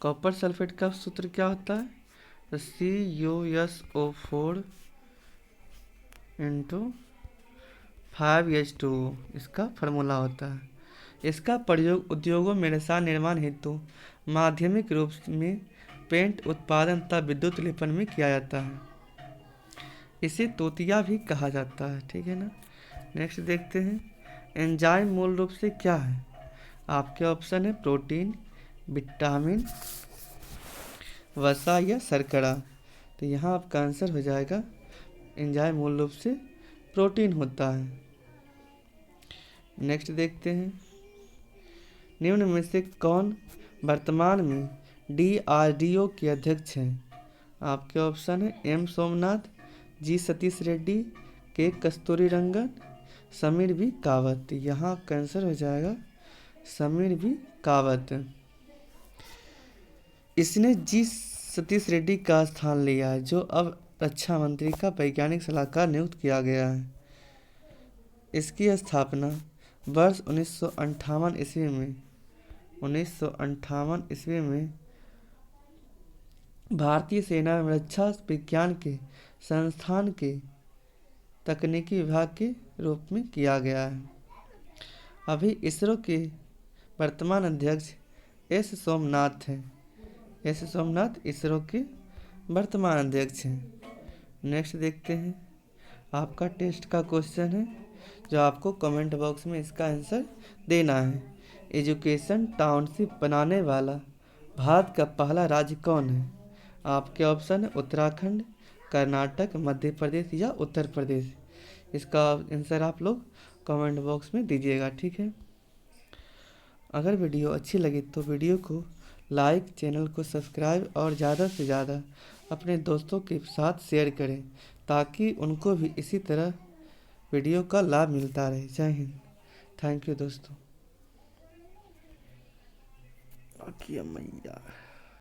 कॉपर सल्फेट का सूत्र क्या होता है? तो CuSO4 इंटू 5H2O इसका फार्मूला होता है। इसका प्रयोग उद्योगों में रसायन निर्माण हेतु माध्यमिक रूप में पेंट उत्पादन तथा विद्युत लेपन में किया जाता है। इसे तोतिया भी कहा जाता है, ठीक है ना। नेक्स्ट देखते हैं, एंजाइम मूल रूप से क्या है? आपके ऑप्शन है प्रोटीन, विटामिन, वसा या शर्करा। तो यहाँ आपका आंसर हो जाएगा एंजाइम मूल रूप से प्रोटीन होता है। नेक्स्ट देखते हैं, निम्न में से कौन वर्तमान में DRDO के अध्यक्ष हैं? आपके ऑप्शन है M Somnath, G Satish Reddy, K कस्तूरी रंगन, समीर बी कावत। यहाँ आपका आंसर हो जाएगा समीर बी कावत। इसने G सतीश रेड्डी का स्थान लिया है, जो अब रक्षा मंत्री का वैज्ञानिक सलाहकार नियुक्त किया गया है। इसकी स्थापना वर्ष 1958 ईस्वी में भारतीय सेना में रक्षा विज्ञान के संस्थान के तकनीकी विभाग के रूप में किया गया है। अभी इसरो के वर्तमान अध्यक्ष S सोमनाथ हैं। S सोमनाथ इसरो के वर्तमान अध्यक्ष हैं। नेक्स्ट देखते हैं, आपका टेस्ट का क्वेश्चन है, जो आपको कमेंट बॉक्स में इसका आंसर देना है। एजुकेशन टाउनशिप बनाने वाला भारत का पहला राज्य कौन है? आपके ऑप्शन है उत्तराखंड, कर्नाटक, मध्य प्रदेश या उत्तर प्रदेश। इसका आंसर आप लोग कमेंट बॉक्स में दीजिएगा, ठीक है। अगर वीडियो अच्छी लगी तो वीडियो को लाइक, चैनल को सब्सक्राइब और ज़्यादा से ज़्यादा अपने दोस्तों के साथ शेयर करें, ताकि उनको भी इसी तरह वीडियो का लाभ मिलता रहे। जय हिंद, थैंक यू दोस्तों। मैया